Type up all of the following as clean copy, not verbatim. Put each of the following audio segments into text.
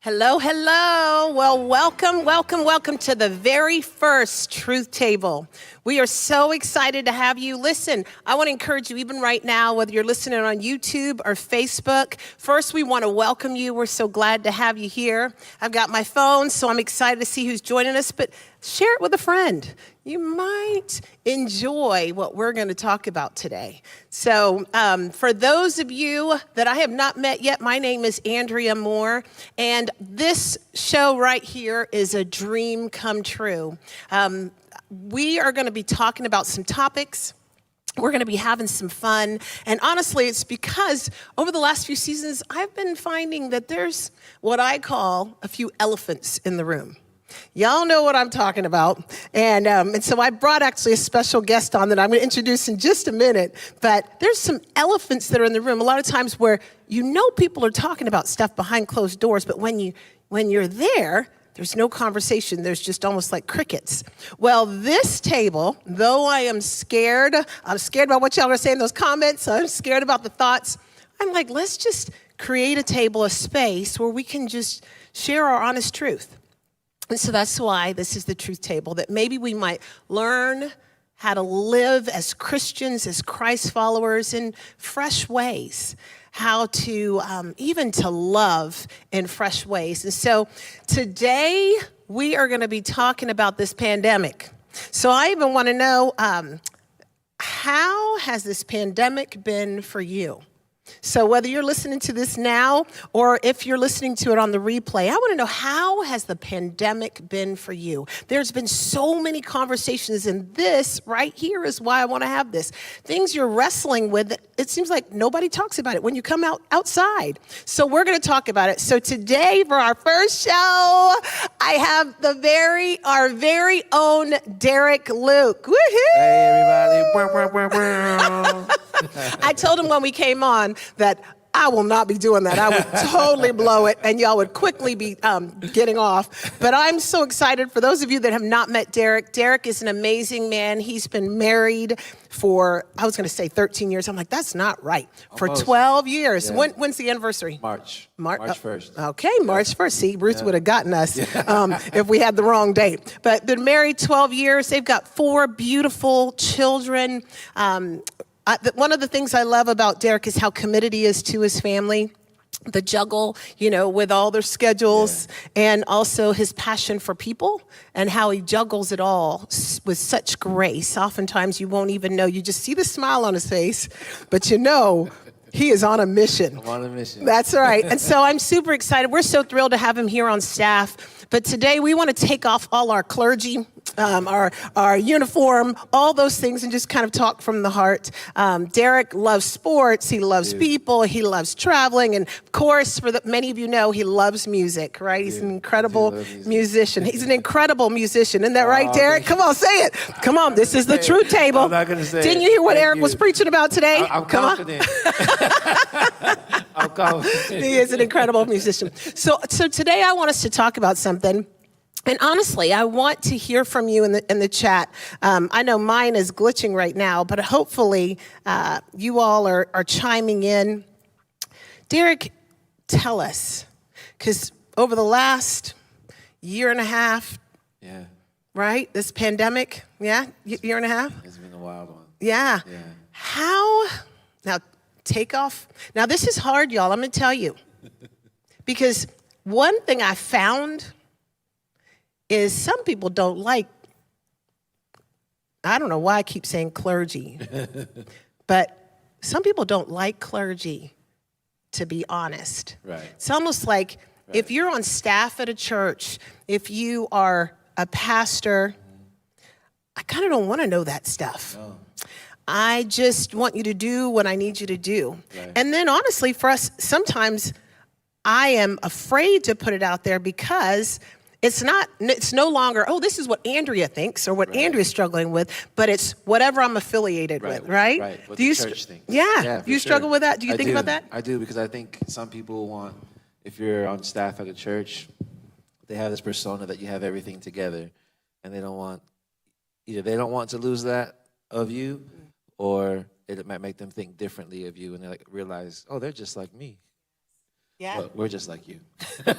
Hello, hello. Well, welcome to the very first Truth Table. We are so excited to have you. Listen, I want to encourage you even right now, whether you're listening on YouTube or Facebook. First, we want to welcome you. We're so glad to have you here. I've got my phone, so I'm excited to see who's joining us, but share it with a friend. You might enjoy what we're going to talk about today. So for those of you that I have not met yet, my name is Andrea Moore, and this show right here is a dream come true. We are going to be talking about some topics. We're going to be having some fun. And honestly, it's because over the last few seasons, I've been finding that there's what I call a few elephants in the room. Y'all know what I'm talking about. And so I brought actually a special guest on that I'm going to introduce in just a minute. But there's some elephants that are in the room. A lot of times where you know people are talking about stuff behind closed doors, but when you're there, there's no conversation. There's just almost like crickets. Well, this table, though I'm scared about what y'all are saying in those comments. I'm scared about the thoughts. I'm like, let's just create a table, a space where we can just share our honest truth. And so that's why this is the Truth Table, that maybe we might learn how to live as Christians, as Christ followers in fresh ways, how to even to love in fresh ways. And so today we are going to be talking about this pandemic. So I even want to know, how has this pandemic been for you? So whether you're listening to this now or if you're listening to it on the replay, I want to know, how has the pandemic been for you? There's been so many conversations, and this right here is why I want to have this. Things you're wrestling with that it seems like nobody talks about it when you come outside. So we're going to talk about it. So today for our first show, I have our very own Derek Luke. Woohoo! Hey everybody. I told him when we came on that I will not be doing that. I would totally blow it, and y'all would quickly be getting off. But I'm so excited. For those of you that have not met Derek, Derek is an amazing man. He's been married for, I was going to say 13 years. I'm like, that's not right. For 12 years. Yeah. When's the anniversary? March 1st. Okay, March 1st. See, Bruce would have gotten us if we had the wrong date. But been married 12 years. They've got 4 beautiful children. One of the things I love about Derek is how committed he is to his family, the juggle, with all their schedules, and also his passion for people and how he juggles it all with such grace. Oftentimes you won't even know. You just see the smile on his face, but he is on a mission. I'm on a mission. That's right. And so I'm super excited. We're so thrilled to have him here on staff. But today we want to take off all our clergy, our uniform, all those things, and just kind of talk from the heart. Derek loves sports. He loves people. He loves traveling. And of course, many of you know, he loves music, right? He's an incredible musician. He's an incredible musician. Isn't that right, Derek? Come on, say it. Come on, this is the Truth Table. I'm not going to say Didn't you hear what Eric was preaching about today? I'm confident. I'm confident. He is an incredible musician. So today I want us to talk about something. And honestly, I want to hear from you in the chat. I know mine is glitching right now, but hopefully you all are chiming in. Derek, tell us, because over the last year and a half, right, this pandemic, year and a half? It's been a wild one. Yeah. Now take off. Now this is hard, y'all, I'm going to tell you. Because one thing I found is some people don't like, I don't know why I keep saying clergy, but some people don't like clergy, to be honest. Right. It's almost like if you're on staff at a church, if you are a pastor, I kind of don't want to know that stuff. No. I just want you to do what I need you to do. Right. And then honestly, for us, sometimes I am afraid to put it out there because it's no longer, this is what Andrea thinks or what Andrea's struggling with, but it's whatever I'm affiliated with, right? Right, what do you the church thinks. Yeah, do you struggle with that? Do you think about that? I do, because I think some people want, if you're on staff at a church, they have this persona that you have everything together, and they don't want to lose that of you, or it might make them think differently of you, and they realize, they're just like me. Yeah. Well, we're just like you.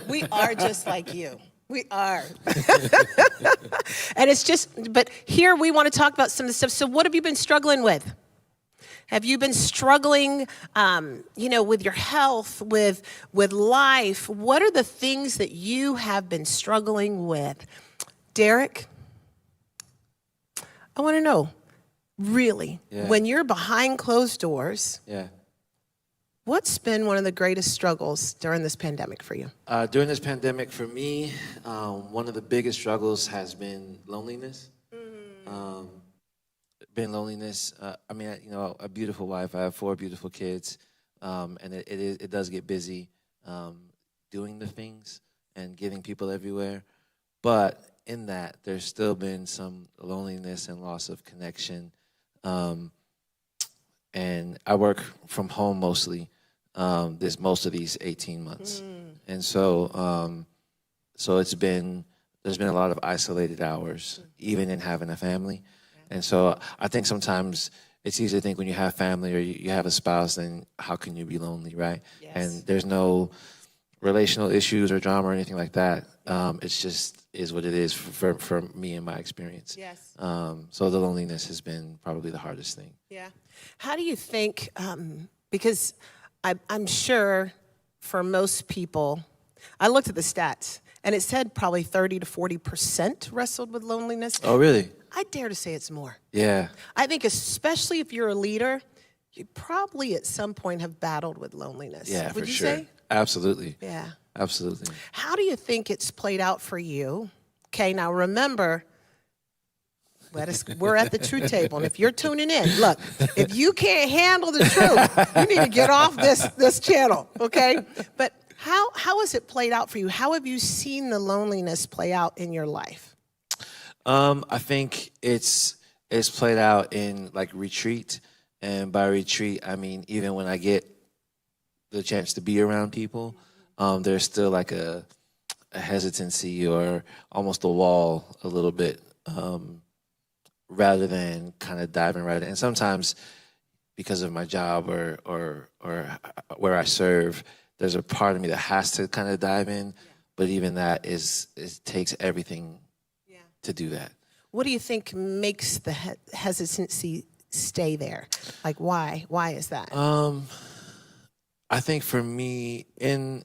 We are just like you. We are. And it's just, but here we want to talk about some of the stuff. So what have you been struggling with? Have you been struggling, with your health, with life? What are the things that you have been struggling with? Derek, I want to know, really, when you're behind closed doors, what's been one of the greatest struggles during this pandemic for you? During this pandemic, for me, one of the biggest struggles has been loneliness. A beautiful wife. I have 4 beautiful kids, and it does get busy doing the things and getting people everywhere. But in that, there's still been some loneliness and loss of connection. And I work from home mostly. Most of these 18 months, and so there's been a lot of isolated hours, even in having a family. And so I think sometimes it's easy to think when you have family or you have a spouse, then how can you be lonely, right? Yes. And there's no relational issues or drama or anything like that. It's just is what it is for me and my experience. Yes. So the loneliness has been probably the hardest thing. Yeah. How do you think, because I'm sure for most people, I looked at the stats, and it said probably 30 to 40% wrestled with loneliness. Oh, really? I dare to say it's more. Yeah. I think especially if you're a leader, you probably at some point have battled with loneliness. Yeah, Would for you sure. say? Absolutely. Yeah. Absolutely. How do you think it's played out for you? Okay, now remember, we're at the truth table, and if you're tuning in, look, if you can't handle the truth, you need to get off this channel, okay? But how has it played out for you? How have you seen the loneliness play out in your life? I think it's played out in like retreat, and by retreat I mean even when I get the chance to be around people, there's still like a hesitancy or almost a wall a little bit, rather than kind of diving right in. And sometimes because of my job or where I serve, there's a part of me that has to kind of dive in, but even that it takes everything to do that. What do you think makes the hesitancy stay there? Like why? Why is that? I think for me in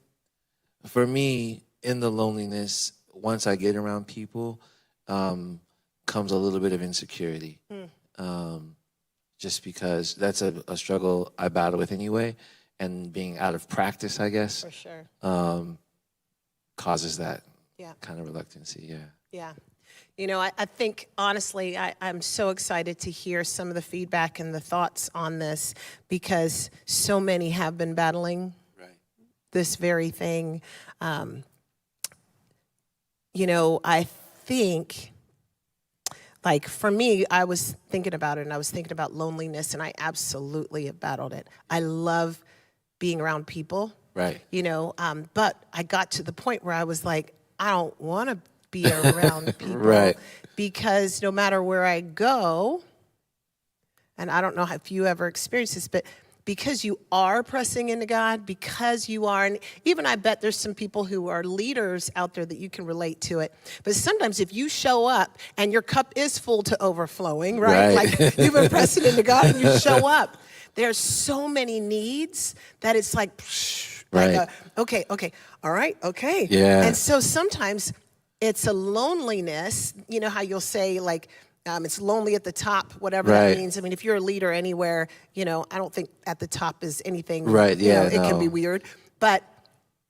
the loneliness, once I get around people, comes a little bit of insecurity. Just because that's a struggle I battle with anyway, and being out of practice, I guess, For sure. causes that Yeah. kind of reluctancy. Yeah. I think, honestly, I'm so excited to hear some of the feedback and the thoughts on this, because so many have been battling this very thing. I think, like, for me, I was thinking about it, and I was thinking about loneliness, and I absolutely have battled it. I love being around people. Right. But I got to the point where I was like, I don't want to be around people. Right. Because no matter where I go, and I don't know if you ever experienced this, but because you are pressing into God, because you are, and even I bet there's some people who are leaders out there that you can relate to it. But sometimes if you show up and your cup is full to overflowing, right? Like you've been pressing into God and you show up, there's so many needs that it's like, okay, all right, okay. Yeah. And so sometimes it's a loneliness, how you'll say like, it's lonely at the top, whatever that means. I mean, if you're a leader anywhere, I don't think at the top is anything, Right, yeah, it can be weird. But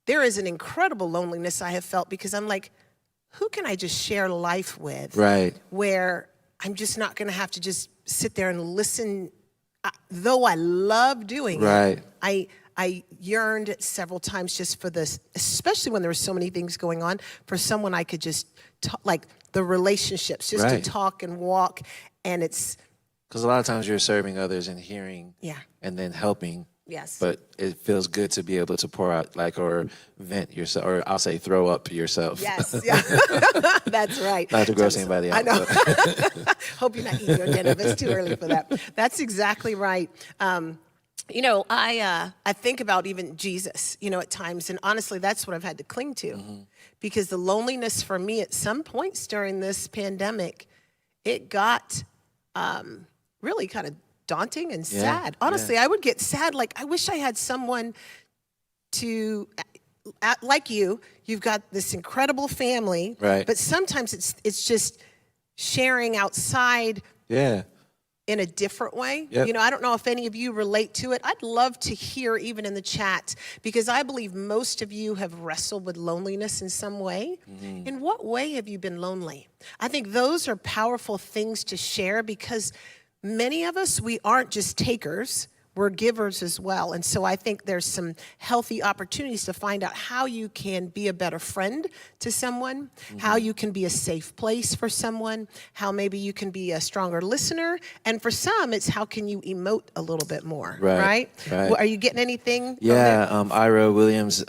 there is an incredible loneliness I have felt, because I'm like, who can I just share life with? Right. Where I'm just not going to have to just sit there and listen, though I love doing it. I yearned several times just for this, especially when there were so many things going on, for someone I could just talk, like the relationships, just to talk and walk. And it's because a lot of times you're serving others and hearing, and then helping. Yes. But it feels good to be able to pour out, or vent yourself, or I'll say throw up yourself. Yes, yeah. That's right. Not to gross anybody out. I know. Hope you're not eating your dinner, but it's too early for that. That's exactly right. I think about even Jesus, at times, and honestly, that's what I've had to cling to, because the loneliness for me at some points during this pandemic, it got really kind of daunting and sad. Honestly, I would get sad. Like, I wish I had someone to, like you've got this incredible family, Right. but sometimes it's just sharing outside in a different way. Yep. I don't know if any of you relate to it. I'd love to hear even in the chat, because I believe most of you have wrestled with loneliness in some way. In what way have you been lonely? I think those are powerful things to share, because many of us, we aren't just takers, we're givers as well. And so I think there's some healthy opportunities to find out how you can be a better friend to someone, how you can be a safe place for someone, how maybe you can be a stronger listener. And for some, it's how can you emote a little bit more, right? Well, are you getting anything? Yeah, Ira Williams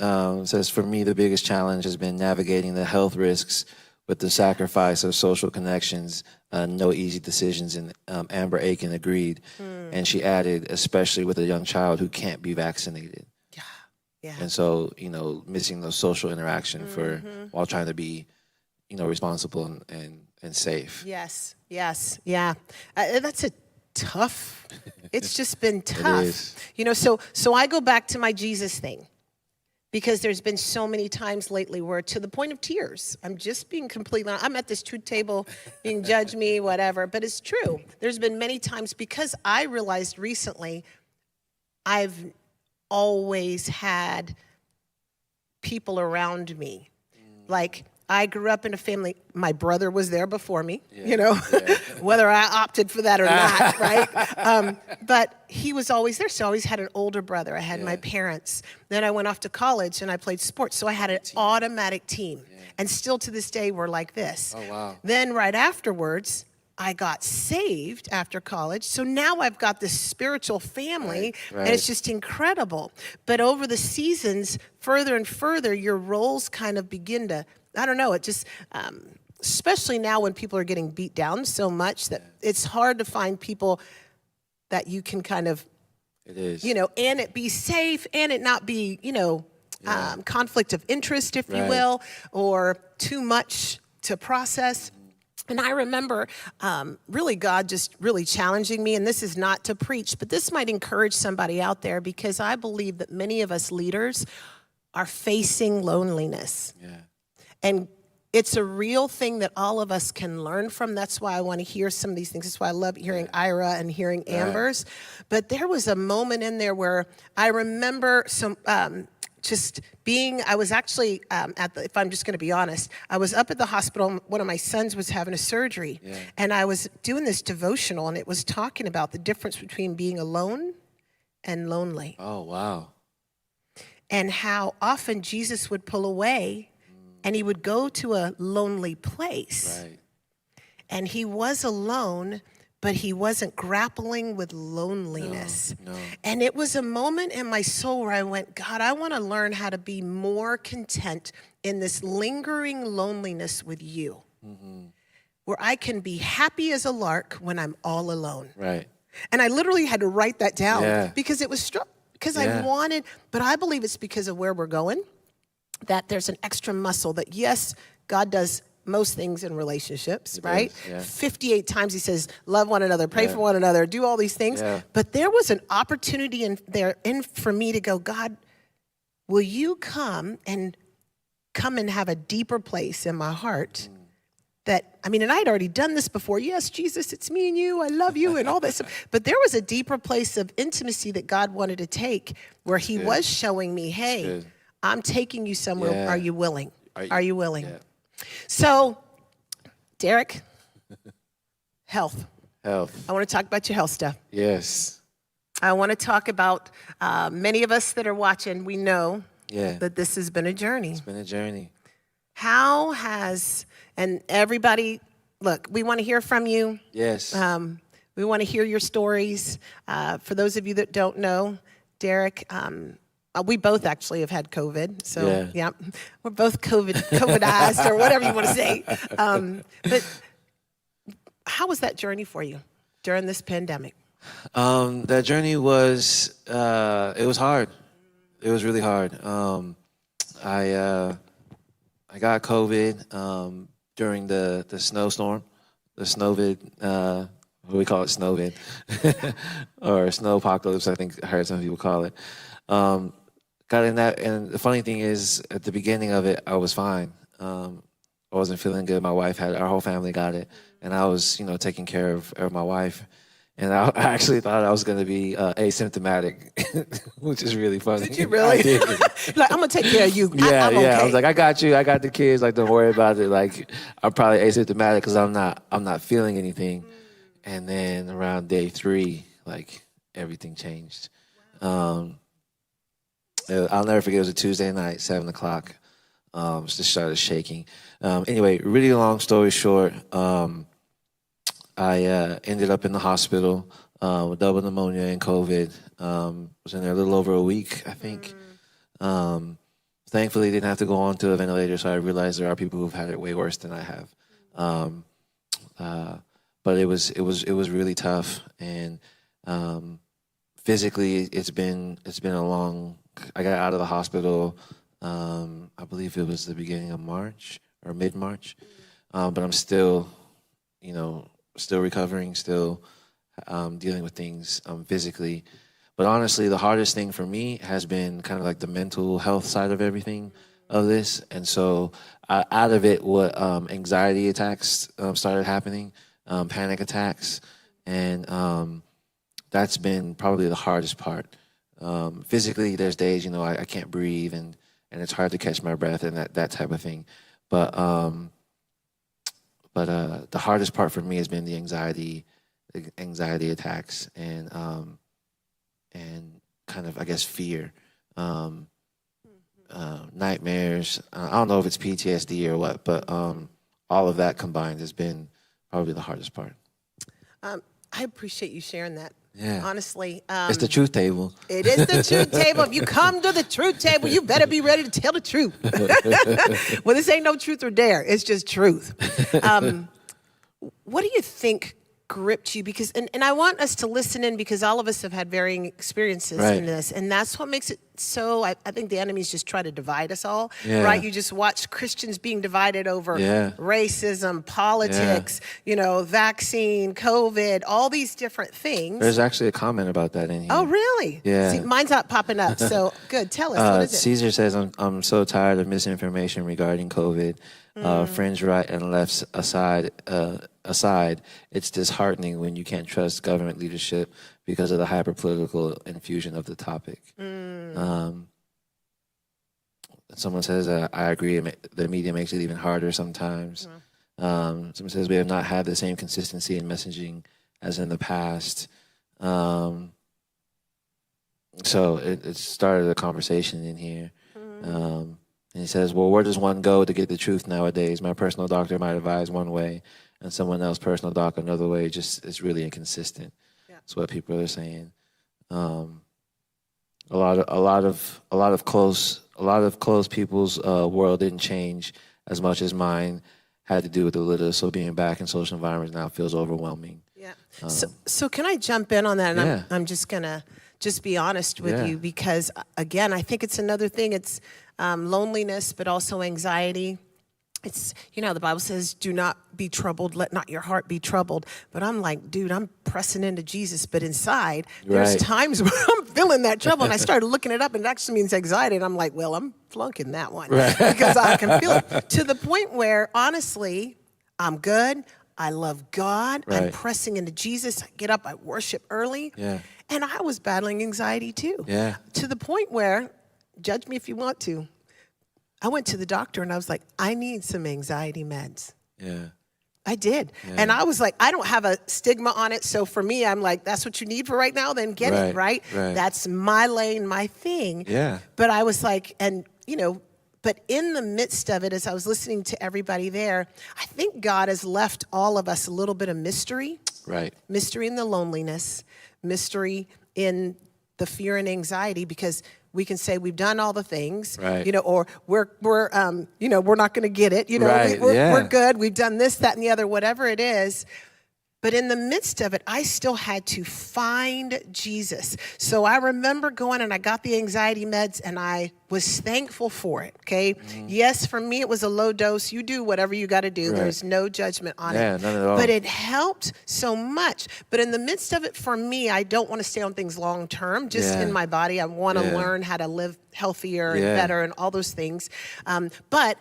says, for me, the biggest challenge has been navigating the health risks with the sacrifice of social connections, no easy decisions, and Amber Aiken agreed. And she added, especially with a young child who can't be vaccinated. Yeah. And so, missing those social interaction while trying to be, responsible and safe. Yes, yeah. That's a tough, it's just been tough. It is. So I go back to my Jesus thing, because there's been so many times lately where, to the point of tears, I'm just being completely, I'm at this truth table, you can judge me, whatever, but it's true. There's been many times, because I realized recently I've always had people around me. Like, I grew up in a family, my brother was there before me, whether I opted for that or not, right? But he was always there, so I always had an older brother. I had my parents. Then I went off to college and I played sports, so I had an automatic team. And still to this day, we're like this. Oh, wow. Then right afterwards, I got saved after college. So now I've got this spiritual family, and it's just incredible. But over the seasons, further and further, your roles kind of begin to, I don't know, it just, especially now when people are getting beat down so much that it's hard to find people that you can kind of, It is. and it be safe and it not be, conflict of interest, if you will, or too much to process. And I remember really God just really challenging me, and this is not to preach, but this might encourage somebody out there, because I believe that many of us leaders are facing loneliness. Yeah. And it's a real thing that all of us can learn from. That's why I want to hear some of these things. That's why I love hearing Ira and hearing Amber's. But there was a moment in there where I remember just being, I was actually if I'm just going to be honest, I was up at the hospital. One of my sons was having a surgery. And I was doing this devotional, and it was talking about the difference between being alone and lonely. Oh, wow. And how often Jesus would pull away and he would go to a lonely place. Right. And he was alone, but he wasn't grappling with loneliness. No. And it was a moment in my soul where I went, God, I want to learn how to be more content in this lingering loneliness with you, where I can be happy as a lark when I'm all alone. Right. And I literally had to write that down because it was because I wanted, but I believe it's because of where we're going, that there's an extra muscle that, yes, God does most things in relationships, right? 58 times he says, love one another, pray for one another, do all these things. But there was an opportunity for me to go, God, will you come and have a deeper place in my heart? And I'd already done this before. Yes, Jesus, it's me and you. I love you and all this. But there was a deeper place of intimacy that God wanted to take, where he was showing me, hey, I'm taking you somewhere. Yeah. Are you willing? Are you willing? Yeah. So, Derek, health. I want to talk about your health stuff. Yes. I want to talk about many of us that are watching, we know that this has been a journey. It's been a journey. And everybody, look, we want to hear from you. Yes. We want to hear your stories. For those of you that don't know, Derek, we both actually have had COVID. So, we're both COVIDized or whatever you want to say. But how was that journey for you during this pandemic? That journey was it was hard. It was really hard. I got COVID during the snowstorm, the snowvid. What we call it, snowvid, or snow apocalypse. I think I heard some people call it. Got in that, and the funny thing is, at the beginning of it, I was fine. I wasn't feeling good. My wife had, our whole family got it, and I was, taking care of my wife. And I actually thought I was going to be asymptomatic, which is really funny. Did you really? I did. Like, I'm going to take care of you. Yeah, I'm yeah. okay. I was like, I got you. I got the kids. Like, don't worry about it. Like, I'm probably asymptomatic because I'm not feeling anything. And then around day 3, like, everything changed. I'll never forget. It was a Tuesday night, 7:00. Just started shaking. Anyway, really long story short. I ended up in the hospital with double pneumonia and COVID. Was in there a little over a week, I think. Thankfully, didn't have to go on to a ventilator, so I realized there are people who've had it way worse than I have. But it was really tough, and physically, it's been a long. I got out of the hospital. I believe it was the beginning of March or mid-March, but I'm still, still recovering, still dealing with things physically. But honestly, the hardest thing for me has been kind of like the mental health side of everything of this. And so out of it, what anxiety attacks started happening, panic attacks. And that's been probably the hardest part. Physically, there's days, I can't breathe and it's hard to catch my breath and that type of thing. But the hardest part for me has been the anxiety attacks and kind of, I guess, fear, nightmares. I don't know if it's PTSD or what, but all of that combined has been probably the hardest part. I appreciate you sharing that. Yeah. Honestly. It's the truth table. It is the truth table. If you come to the truth table, you better be ready to tell the truth. Well, this ain't no truth or dare. It's just truth. What do you think gripped you? Because, and I want us to listen in because all of us have had varying experiences in this. And that's what makes it so, I think the enemies just try to divide us all, right? You just watch Christians being divided over racism, politics, vaccine, COVID, all these different things. There's actually a comment about that in here. Oh, really? Yeah. See, mine's not popping up, so good. Tell us, what is it? Caesar says, I'm so tired of misinformation regarding COVID. Fringe right and left aside, it's disheartening when you can't trust government leadership because of the hyper-political infusion of the topic. Someone says, I agree, the media makes it even harder sometimes. Someone says, we have not had the same consistency in messaging as in the past. So it started a conversation in here. And he says, well, where does one go to get the truth nowadays? My personal doctor might advise one way, and someone else's personal doc another way. Just it's really inconsistent. That's what people are saying. A lot of close people's world didn't change as much as mine had to do with the litter. So being back in social environments now feels overwhelming. Yeah. So can I jump in on that? And I'm just gonna be honest with you because again, I think it's another thing. It's loneliness, but also anxiety. It's, the Bible says, do not be troubled. Let not your heart be troubled. But I'm like, dude, I'm pressing into Jesus. But inside, there's times where I'm feeling that trouble. And I started looking it up, and it actually means anxiety. And I'm like, well, I'm flunking that one because I can feel it to the point where, honestly, I'm good. I love God. I'm pressing into Jesus. I get up. I worship early. And I was battling anxiety, too. To the point where, judge me if you want to, I went to the doctor and I was like, I need some anxiety meds. I did. And I was like, I don't have a stigma on it. So for me, I'm like, that's what you need for right now, then get it, right? That's my lane, my thing. But I was like, and but in the midst of it, as I was listening to everybody there, I think God has left all of us a little bit of mystery. Mystery in the loneliness, mystery in the fear and anxiety, because we can say we've done all the things, or we're not going to get it. We're good. We've done this, that, and the other, whatever it is. But in the midst of it, I still had to find Jesus. So I remember going and I got the anxiety meds and I was thankful for it, okay? Yes, for me, it was a low dose. You do whatever you got to do. Right. There's no judgment on Yeah, it. none at all. But it helped so much. But in the midst of it, for me, I don't want to stay on things long term, just in my body. I want to learn how to live healthier and better and all those things. But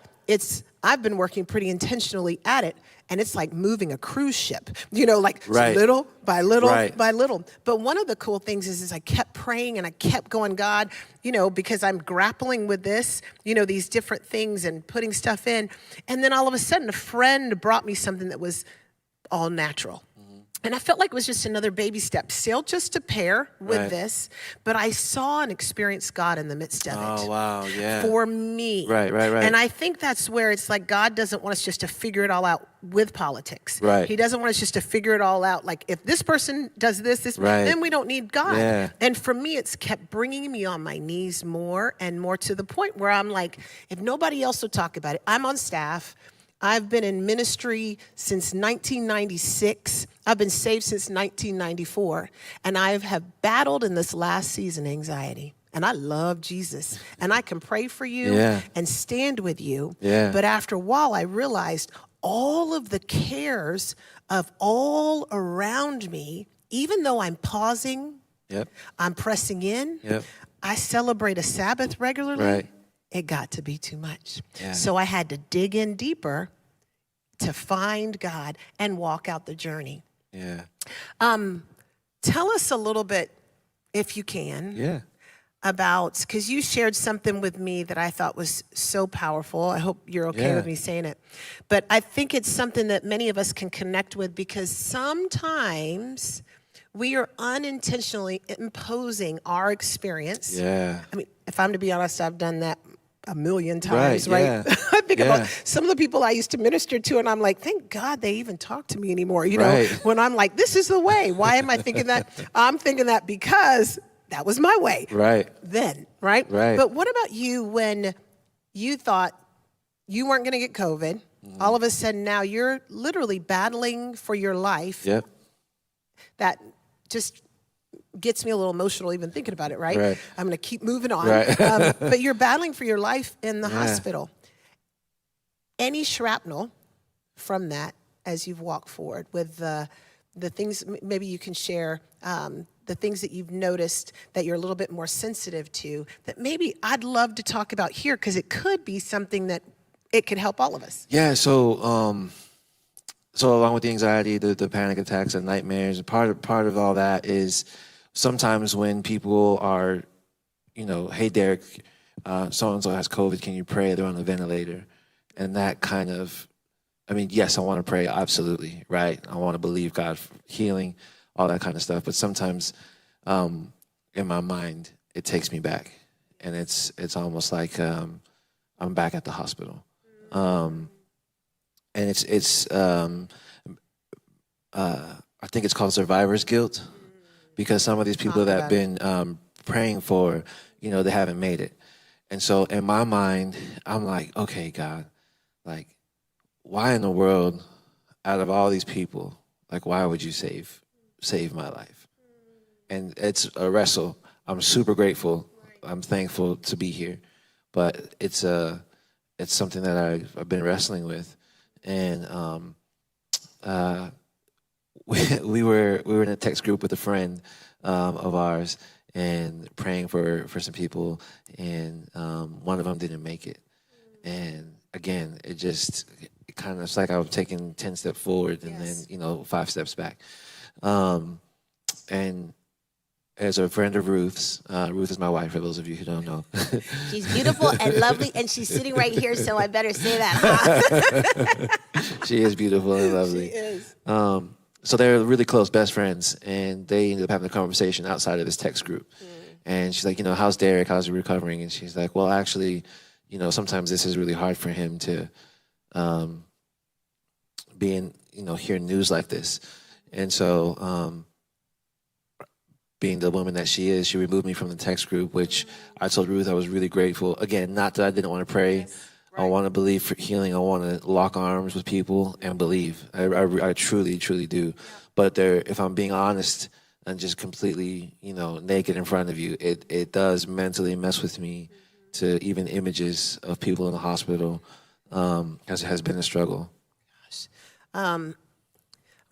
I've been working pretty intentionally at it, and it's like moving a cruise ship, like little by little by little. But one of the cool things is I kept praying and I kept going, God, because I'm grappling with this, these different things and putting stuff in. And then all of a sudden, a friend brought me something that was all natural. And I felt like it was just another baby step, still just to pair with this. But I saw and experienced God in the midst of it. Oh, wow, yeah. For me. Right. And I think that's where it's like God doesn't want us just to figure it all out with politics. Right. He doesn't want us just to figure it all out. Like, if this person does this, then we don't need God. Yeah. And for me, it's kept bringing me on my knees more and more to the point where I'm like, if nobody else will talk about it, I'm on staff. I've been in ministry since 1996. I've been saved since 1994. And I have battled in this last season anxiety. And I love Jesus. And I can pray for you and stand with you. Yeah. But after a while, I realized all of the cares of all around me, even though I'm pausing, I'm pressing in, I celebrate a Sabbath regularly. Right. It got to be too much. Yeah. So I had to dig in deeper to find God and walk out the journey. Yeah. Tell us a little bit, if you can, about, because you shared something with me that I thought was so powerful. I hope you're okay with me saying it. But I think it's something that many of us can connect with, because sometimes we are unintentionally imposing our experience. Yeah. I mean, if I'm to be honest, I've done that a million times, right? Yeah. I think about some of the people I used to minister to, and I'm like, thank God they even talk to me anymore. When I'm like, this is the way. Why am I thinking that? I'm thinking that because that was my way. Then, right? But what about you when you thought you weren't going to get COVID? All of a sudden now you're literally battling for your life. That just gets me a little emotional even thinking about it, right? I'm going to keep moving on. But you're battling for your life in the hospital. Any shrapnel from that as you've walked forward with the things, maybe you can share the things that you've noticed that you're a little bit more sensitive to, that maybe I'd love to talk about here, because it could be something that it could help all of us. Yeah, so along with the anxiety, the panic attacks and nightmares, part of all that is sometimes when people are, hey, Derek, so-and-so has COVID, can you pray? They're on a ventilator. And that kind of, yes, I want to pray, absolutely, right? I want to believe God for healing, all that kind of stuff. But sometimes in my mind, it takes me back. And it's almost like I'm back at the hospital. And I think it's called survivor's guilt, because some of these people that have been praying for, they haven't made it. And so in my mind, I'm like, okay, God, like, why in the world, out of all these people, like, why would you save my life? And it's a wrestle. I'm super grateful. I'm thankful to be here. But it's something that I've been wrestling with. And we were in a text group with a friend of ours and praying for some people, and one of them didn't make it. And again, it kind of, it's like I was taking 10 steps forward and then 5 steps back. And as a friend of Ruth's, Ruth is my wife, for those of you who don't know. She's beautiful and lovely, and she's sitting right here, so I better say that. She is beautiful and lovely. She is. So they're really close best friends, and they ended up having a conversation outside of this text group. And she's like, how's Derek? How's he recovering? And she's like, well, actually, sometimes this is really hard for him to be in, hear news like this. And so being the woman that she is, she removed me from the text group, which I told Ruth I was really grateful. Again, not that I didn't want to pray. I want to believe for healing. I want to lock arms with people and believe. I truly, truly do. But if I'm being honest and just completely, naked in front of you, it does mentally mess with me. To even images of people in the hospital has been a struggle. I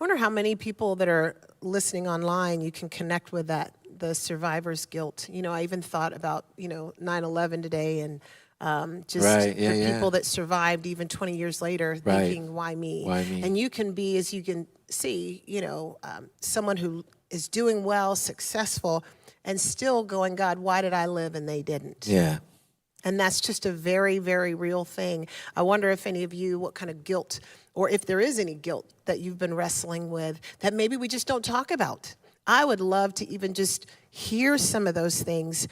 wonder how many people that are listening online you can connect with the survivor's guilt. I even thought about 9/11 today, and people that survived even 20 years later, thinking, why me? Why me? And you can be, as you can see, someone who is doing well, successful, and still going, God, why did I live and they didn't? Yeah. And that's just a very, very real thing. I wonder if any of you, what kind of guilt, or if there is any guilt that you've been wrestling with that maybe we just don't talk about. I would love to even just hear some of those things.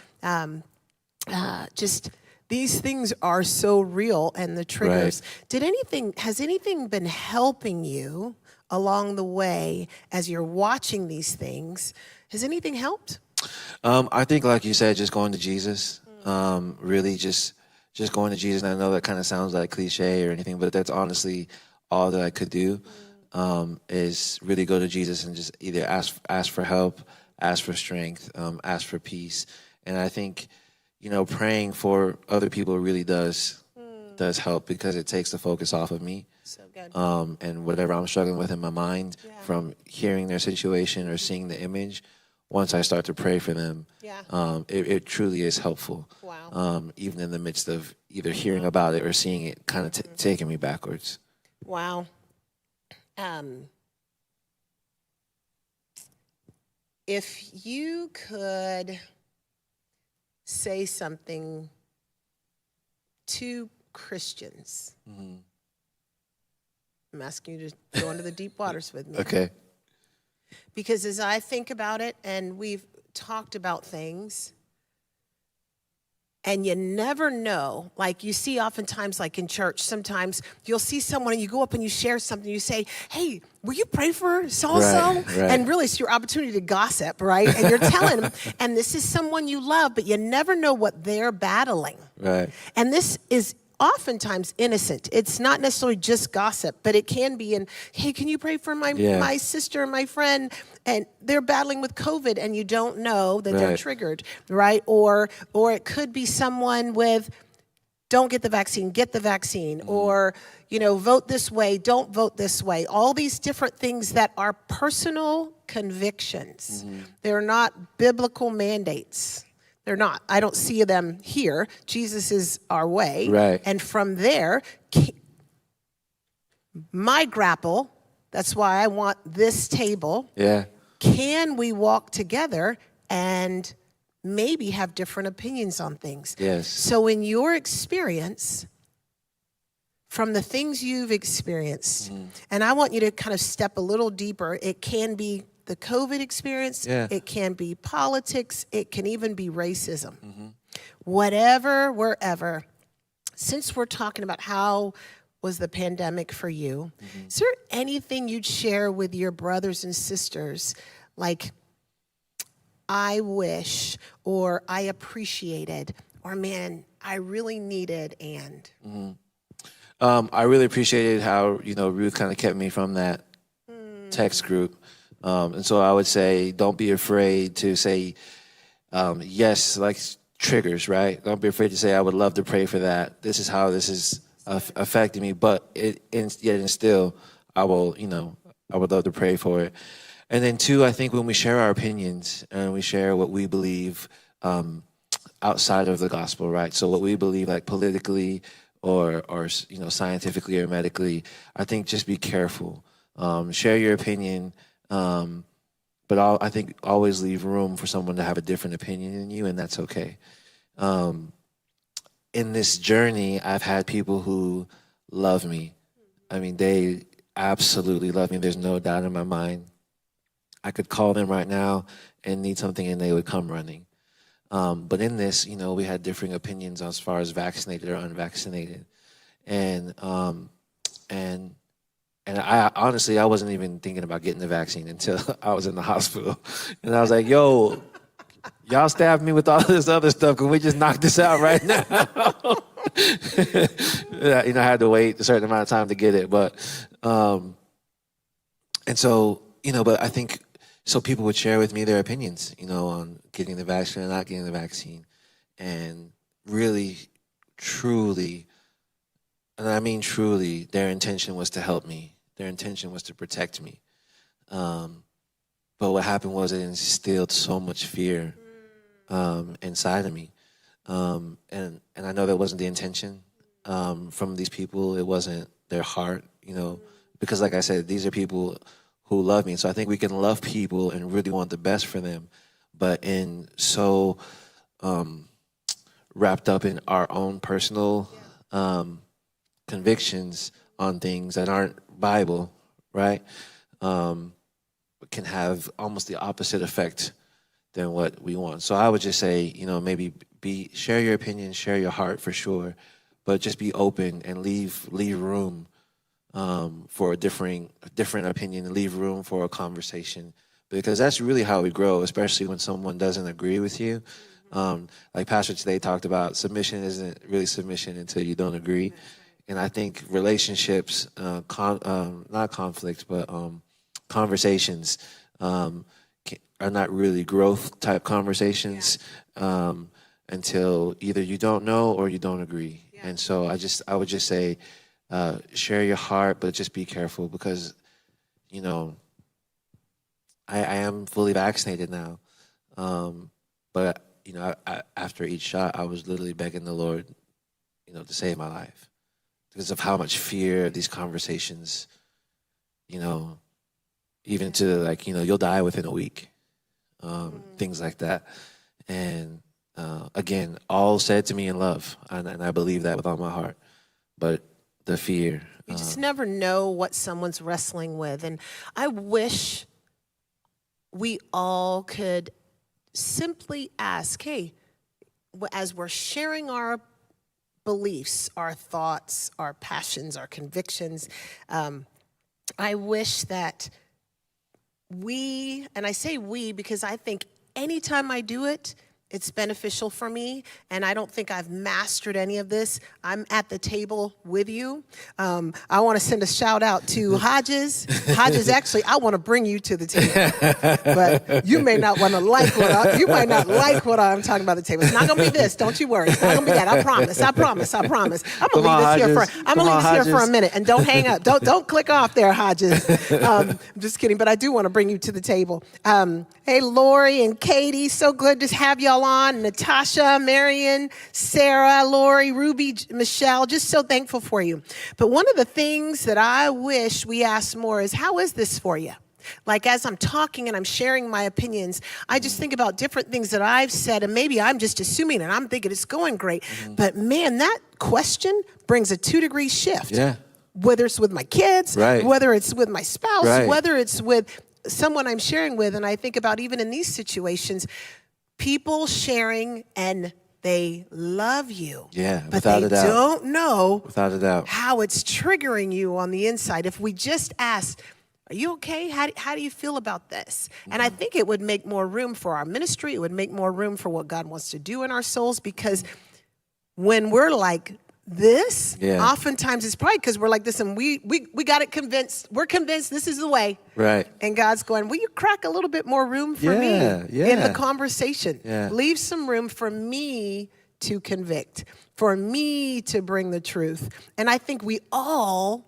These things are so real, and the triggers. Right. Has anything been helping you along the way as you're watching these things? Has anything helped? I think, like you said, just going to Jesus. Really just going to Jesus. And I know that kind of sounds like cliche or anything, but that's honestly all that I could do, is really go to Jesus and just either ask for help, ask for strength, ask for peace. And I think, praying for other people really does help, because it takes the focus off of me. So good. And whatever I'm struggling with in my mind from hearing their situation or seeing the image, once I start to pray for them, it truly is helpful. Wow. Even in the midst of either hearing about it or seeing it kind of taking me backwards. Wow. If you could say something to Christians, I'm asking you to go into the deep waters with me. Okay. Because as I think about it, and we've talked about things, and you never know, like you see oftentimes, like in church, sometimes you'll see someone and you go up and you share something, you say, hey, will you pray for so-and-so? Right. And really it's your opportunity to gossip, right? And you're telling them, and this is someone you love, but you never know what they're battling. Right. And this is oftentimes innocent. It's not necessarily just gossip, but it can be hey, can you pray for my sister, my friend, and they're battling with COVID and you don't know that they're triggered, right? Or it could be someone with, don't get the vaccine, or, vote this way, don't vote this way. All these different things that are personal convictions. They're not biblical mandates. They're not. I don't see them here. Jesus is our way. Right. And from there, my grapple, that's why I want this table. Yeah. Can we walk together and maybe have different opinions on things? Yes. So in your experience, from the things you've experienced, and I want you to kind of step a little deeper. It can be the COVID experience, it can be politics, it can even be racism. Whatever, wherever. Since we're talking about how was the pandemic for you, is there anything you'd share with your brothers and sisters, like, I wish, or I appreciated, or man, I really needed, and? I really appreciated how, Ruth kind of kept me from that text group. And so I would say, don't be afraid to say yes, like triggers, right? Don't be afraid to say, I would love to pray for that. This is how this is affecting me, but yet and still, I would love to pray for it. And then two, I think when we share our opinions and we share what we believe outside of the gospel, right? So what we believe, like politically or scientifically or medically, I think just be careful. Share your opinion. But I think always leave room for someone to have a different opinion than you, and that's okay. In this journey, I've had people who love me. I mean, they absolutely love me. There's no doubt in my mind. I could call them right now and need something, and they would come running. But in this, we had differing opinions as far as vaccinated or unvaccinated, and I honestly, I wasn't even thinking about getting the vaccine until I was in the hospital. And I was like, yo, y'all stabbed me with all this other stuff. Can we just knock this out right now? Yeah, I had to wait a certain amount of time to get it, but and so but I think so people would share with me their opinions, on getting the vaccine or not getting the vaccine, and really, truly, and I mean truly, their intention was to help me. Their intention was to protect me. But what happened was it instilled so much fear inside of me. And I know that wasn't the intention from these people. It wasn't their heart, because like I said, these are people who love me. So I think we can love people and really want the best for them, but in so wrapped up in our own personal convictions on things that aren't Bible, right? Can have almost the opposite effect than what we want. So I would just say, maybe share your opinion, share your heart for sure, but just be open and leave room for a different opinion, and leave room for a conversation, because that's really how we grow, especially when someone doesn't agree with you. Like Pastor today talked about, submission isn't really submission until you don't agree. And I think relationships, not conflict, but conversations are not really growth type conversations until either you don't know or you don't agree. Yeah. And so I would just say, share your heart, but just be careful, because I am fully vaccinated now, but after each shot, I was literally begging the Lord, to save my life, because of how much fear these conversations, even to like, you'll die within a week, things like that. And again, all said to me in love, and I believe that with all my heart. But the fear. You just never know what someone's wrestling with. And I wish we all could simply ask, hey, as we're sharing our beliefs, our thoughts, our passions, our convictions, I wish that and I say we because I think anytime I do it, it's beneficial for me, and I don't think I've mastered any of this. I'm at the table with you. I want to send a shout out to Hodges. Hodges, actually, I want to bring you to the table, but you may not want to like you might not like what I'm talking about at the table. It's not going to be this. Don't you worry. It's not going to be that. I promise. I'm going to leave this here for a minute, and don't hang up. Don't click off there, Hodges. I'm just kidding, but I do want to bring you to the table. Hey, Lori and Katie, so good to have y'all on. Natasha, Marion, Sarah, Lori, Ruby, Michelle, just so thankful for you. But one of the things that I wish we asked more is, how is this for you? Like, as I'm talking and I'm sharing my opinions, I just think about different things that I've said, and maybe I'm just assuming and I'm thinking it's going great. But man, that question brings a 2-degree shift. Yeah. Whether it's with my kids, right, whether it's with my spouse, right, whether it's with someone I'm sharing with. And I think about even in these situations, people sharing and they love you. Yeah, but without a doubt. They don't know without a doubt how it's triggering you on the inside. If we just ask, are you okay? How do you feel about this? And I think it would make more room for our ministry. It would make more room for what God wants to do in our souls, because when we're like this, oftentimes it's probably because we're like this and we got it convinced. We're convinced this is the way. Right. And God's going, will you crack a little bit more room for me in the conversation? Yeah. Leave some room for me to convict, for me to bring the truth. And I think we all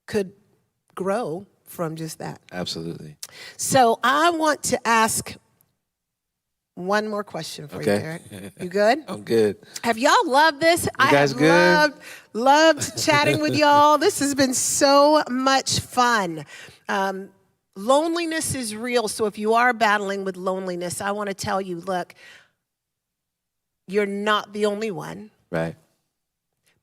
could grow from just that. Absolutely. So I want to ask one more question for you, Derek. You good? I'm good. Have y'all loved this? You guys good? Loved chatting with y'all. This has been so much fun. Loneliness is real. So if you are battling with loneliness, I want to tell you, look, you're not the only one. Right.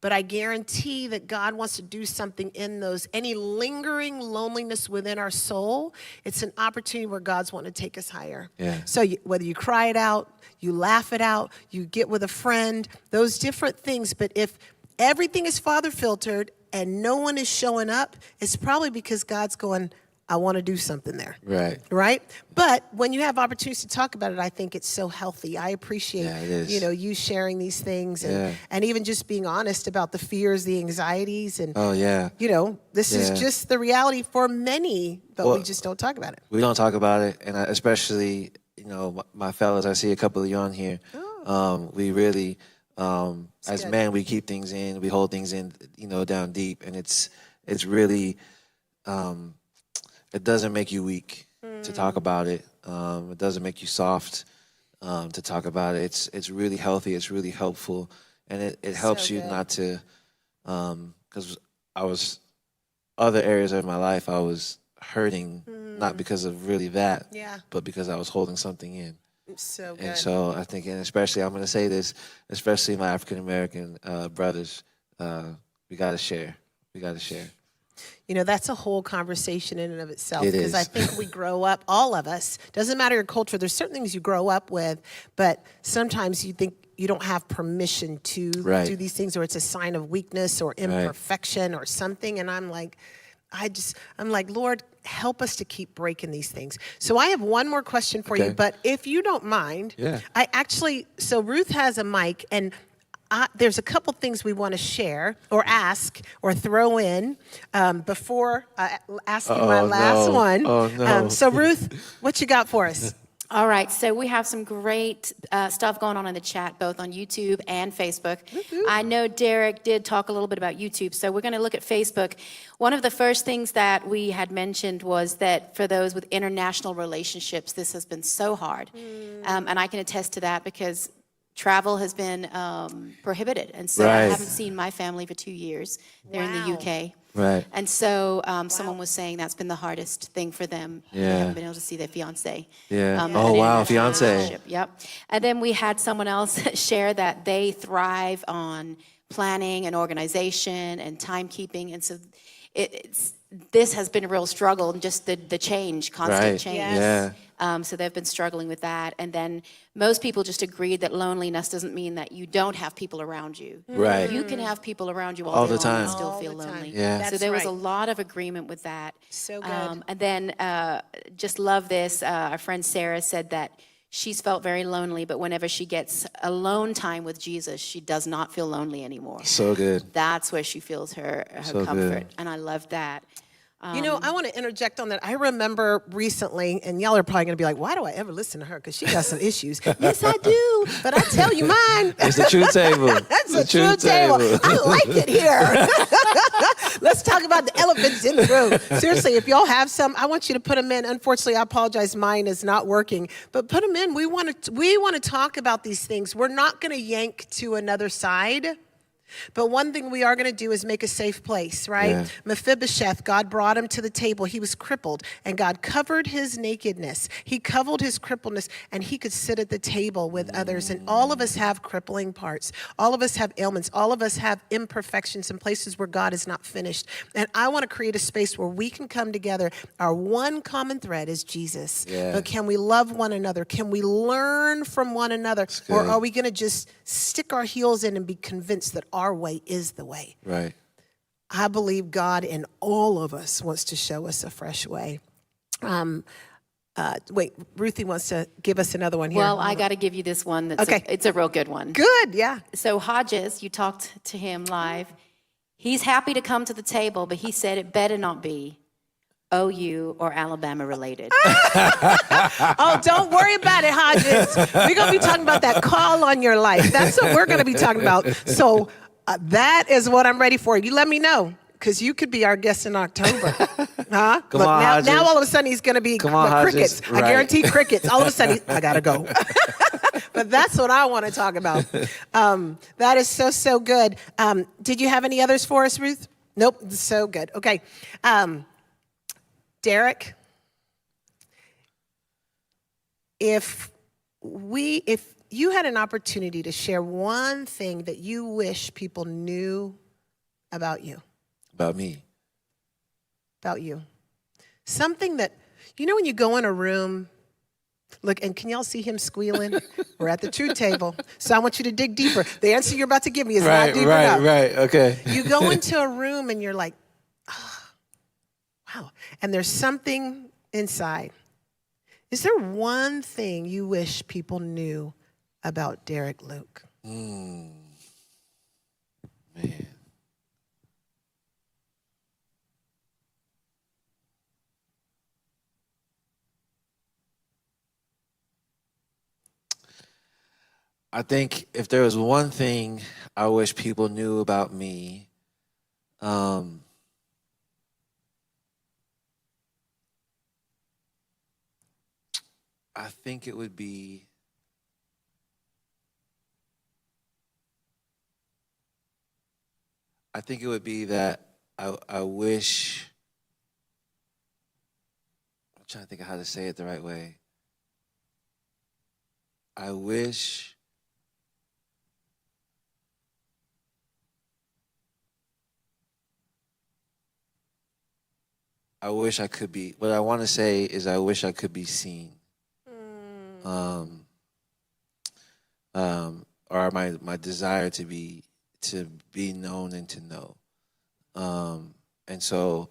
But I guarantee that God wants to do something in those. Any lingering loneliness within our soul, it's an opportunity where God's wanting to take us higher. Yeah. So whether you cry it out, you laugh it out, you get with a friend, those different things. But if everything is Father filtered and no one is showing up, it's probably because God's going, I want to do something there. Right. Right? But when you have opportunities to talk about it, I think it's so healthy. I appreciate, Yeah, it is. you sharing these things and, Yeah. and even just being honest about the fears, the anxieties. And, Oh, yeah. this is Yeah. just the reality for many, but we Well, just don't talk about it. We don't talk about it, and especially, my fellas, I see a couple of you on here. We really, as good. men, we keep things in, we hold things in, down deep, and it's really, it doesn't make you weak to talk about it. It doesn't make you soft to talk about it. It's really healthy. It's really helpful, and it helps So you good. not to, because other areas of my life I was hurting, not because of really that, Yeah. but because I was holding something in. So good. And so I think, and especially, I'm going to say this, especially my African American brothers, we got to share. We got to share. That's a whole conversation in and of itself. It Because I is. think we grow up, all of us, doesn't matter your culture, there's certain things you grow up with, but sometimes you think you don't have permission to Right. do these things, or it's a sign of weakness or imperfection or something. And I'm like, Lord, help us to keep breaking these things. So I have one more question for you, Okay. but if you don't mind, Yeah. so Ruth has a mic, and there's a couple things we want to share or ask or throw in before asking my last no. one. Oh, no. So Ruth, what you got for us? All right, so we have some great stuff going on in the chat, both on YouTube and Facebook. I know Derek did talk a little bit about YouTube, so we're going to look at Facebook. One of the first things that we had mentioned was that for those with international relationships, this has been so hard. And I can attest to that because travel has been prohibited. And so I Right. haven't seen my family for 2 years. They're in the Wow. UK. Right. And so someone was saying that's been the hardest thing for them. They Yeah. haven't been able to see their fiance. Yeah. in Oh, an wow, international fiance. relationship. Yep. And then we had someone else share that they thrive on planning and organization and timekeeping. And so this has been a real struggle, just the change, constant Right. change. Yes. Yeah. So they've been struggling with that. And then most people just agreed that loneliness doesn't mean that you don't have people around you. Right. You can have people around you All day the long and time. still All feel the time. lonely. Yeah. So That's there was a right. lot of agreement with that. So good. And then just love this. Our friend Sarah said that she's felt very lonely, but whenever she gets alone time with Jesus, she does not feel lonely anymore. So good. That's where she feels her So comfort. good. And I love that. I want to interject on that. I remember recently, and y'all are probably going to be like, why do I ever listen to her? Because she got some issues. Yes, I do. But I tell you mine. It's the truth table. That's the a true table. I like it here. Let's talk about the elephants in the room. Seriously, if y'all have some, I want you to put them in. Unfortunately, I apologize. Mine is not working. But put them in. We want to talk about these things. We're not going to yank to another side. But one thing we are going to do is make a safe place, right? Yeah. Mephibosheth, God brought him to the table. He was crippled, and God covered his nakedness. He covered his crippledness, and he could sit at the table with others. And all of us have crippling parts. All of us have ailments. All of us have imperfections in places where God is not finished. And I want to create a space where we can come together. Our one common thread is Jesus. Yeah. But can we love one another? Can we learn from one another? Or good. are we going to just stick our heels in and be convinced that our way is the way? Right. I believe God in all of us wants to show us a fresh way. Wait, Ruthie wants to give us another one here. Well, I got to give you this one. That's Okay. it's a real good one. Good, yeah. So Hodges, you talked to him live. He's happy to come to the table, but he said it better not be OU or Alabama related. Oh, don't worry about it, Hodges. We're going to be talking about that call on your life. That's what we're going to be talking about. So that is what I'm ready for. You let me know, because you could be our guest in October. Huh? Come on, now, Hodges. now all of a sudden he's going to be Come on, Hodges. crickets. Right. I guarantee crickets. All of a sudden, I got to go. But that's what I want to talk about. That is so, so good. Did you have any others for us, Ruth? Nope. So good. Okay. Derek, if you had an opportunity to share one thing that you wish people knew about you, About me. something that, when you go in a room, look, and can y'all see him squealing? We're at the truth table, so I want you to dig deeper. The answer you're about to give me is not deep enough. Right. Okay. You go into a room and you're like, Wow. And there's something inside. Is there one thing you wish people knew about Derek Luke? Man. I think if there was one thing I wish people knew about me, I think it would be that I wish, I'm trying to think of how to say it the right way. I wish I could be, what I want to say is I wish I could be seen. Or my desire to be known and to know. And so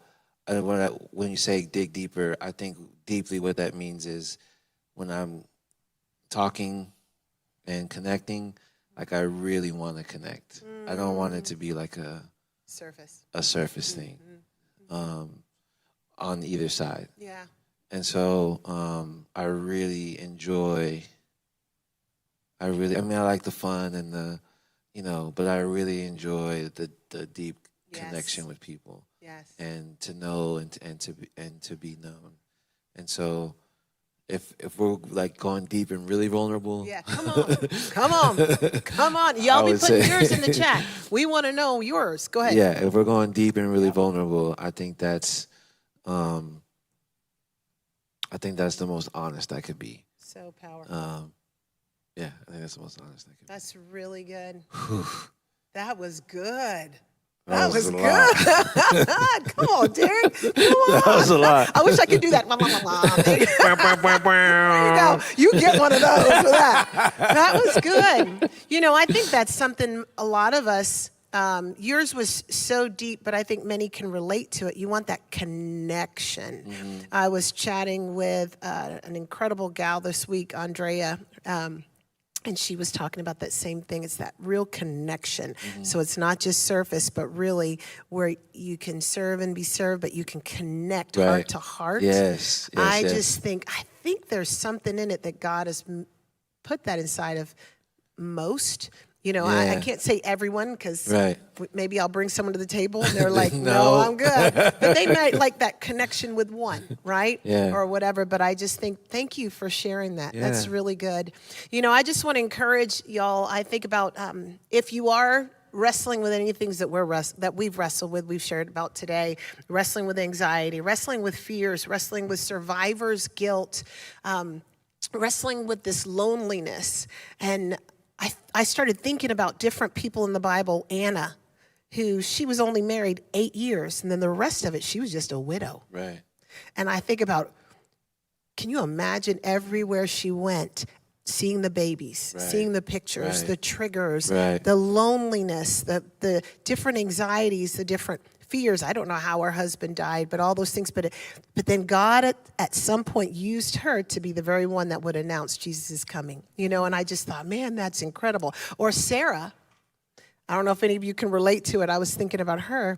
when you say dig deeper, I think deeply what that means is when I'm talking and connecting, like I really want to connect. I don't want it to be like a surface thing on either side. Yeah. And so I really enjoy, I like the fun and the, but I really enjoy the deep connection with people. Yes. And to know and to be known. And so if we're like going deep and really vulnerable. Yeah, come on. Y'all be putting yours in the chat. We want to know yours. Go ahead. Yeah, if we're going deep and really vulnerable, I think that's the most honest I could be. So powerful. Yeah, I think that's the most honest I could be. That's really good. That was good. That was good. Come on, Derek. Come on. That was a lot. I wish I could do that. There you go. You get one of those for that. That was good. I think that's something a lot of us, yours was so deep, but I think many can relate to it. You want that connection. Mm-hmm. I was chatting with an incredible gal this week, Andrea, and she was talking about that same thing. It's that real connection. Mm-hmm. So it's not just surface, but really where you can serve and be served, but you can connect heart to heart. Yes. I think there's something in it that God has put that inside of most. I can't say everyone because maybe I'll bring someone to the table and they're like, no, I'm good. But they might like that connection with one, right? Yeah. Or whatever. But I just think, thank you for sharing that. Yeah. That's really good. I just want to encourage y'all. I think about if you are wrestling with any things that we've wrestled with, we've shared about today, wrestling with anxiety, wrestling with fears, wrestling with survivor's guilt, wrestling with this loneliness. And I started thinking about different people in the Bible. Anna, who she was only married 8 years, and then the rest of it, she was just a widow. Right. And I think about, can you imagine everywhere she went, seeing the babies, seeing the pictures, the triggers, the loneliness, the different anxieties, the different fears. I don't know how her husband died, but all those things. But then God at some point used her to be the very one that would announce Jesus is coming. And I just thought, man, that's incredible. Or Sarah, I don't know if any of you can relate to it. I was thinking about her.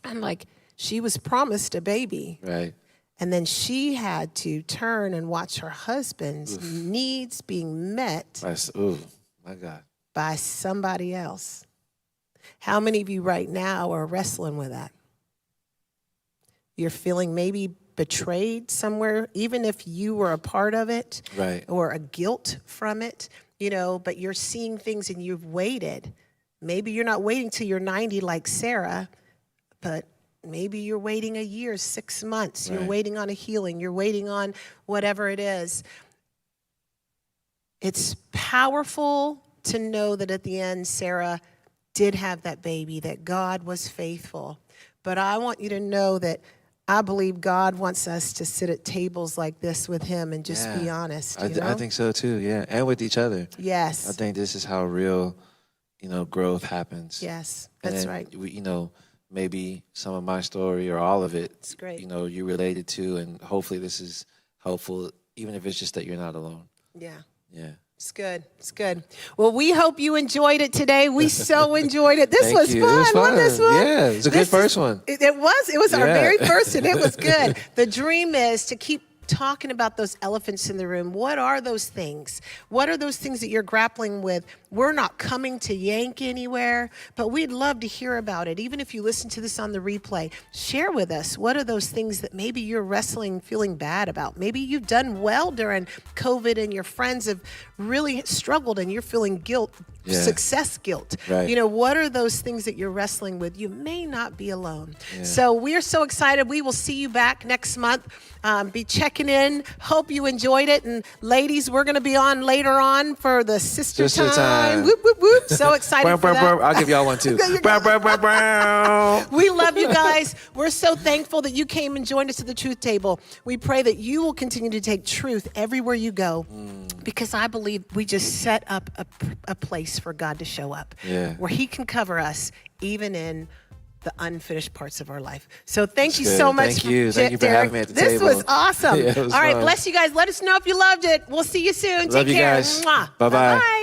I'm like, she was promised a baby. Right. And then she had to turn and watch her husband's needs being met my God. by somebody else. How many of you right now are wrestling with that? You're feeling maybe betrayed somewhere, even if you were a part of it, or a guilt from it, but you're seeing things and you've waited. Maybe you're not waiting till you're 90 like Sarah, but maybe you're waiting a year, 6 months. You're waiting on a healing. You're waiting on whatever it is. It's powerful to know that at the end, Sarah did have that baby, that God was faithful. But I want you to know that I believe God wants us to sit at tables like this with him and just be honest. I think so too, yeah. And with each other. Yes. I think this is how real, growth happens. Yes, that's right. maybe some of my story or all of it, It's great. you know, you related to, and hopefully this is helpful, even if it's just that you're not alone. Yeah. Yeah. It's good. It's good. Well, we hope you enjoyed it today. We so enjoyed it. This Thank was you. fun. It was Wasn't this fun. fun? Yeah, it was a good first one. It was. It was our Yeah. very first, and it was good. The dream is to keep talking about those elephants in the room. What are those things? What are those things that you're grappling with? We're not coming to yank anywhere, but we'd love to hear about it. Even if you listen to this on the replay, share with us. What are those things that maybe you're wrestling, feeling bad about? Maybe you've done well during COVID and your friends have really struggled and you're feeling guilt, Yeah. success guilt. Right. You know, what are those things that you're wrestling with? You may not be alone. So we're so excited. We will see you back next month. Be checking in. Hope you enjoyed it. And ladies, we're going to be on later on for the sister time. Whoop, whoop, whoop. So excited for that. I'll give y'all one too. Okay, you go. We love you guys. We're so thankful that you came and joined us at the Truth Table. We pray that you will continue to take truth everywhere you go, because I believe we just set up a place for God to show up, where he can cover us even in the unfinished parts of our life. So thank you so much. Thank you. Thank you for Derek. having me at the this table. was awesome. Yeah, it was All right, fun. bless you guys. Let us know if you loved it. We'll see you soon. Love Take you care. guys. Mwah. Bye-bye. Bye-bye.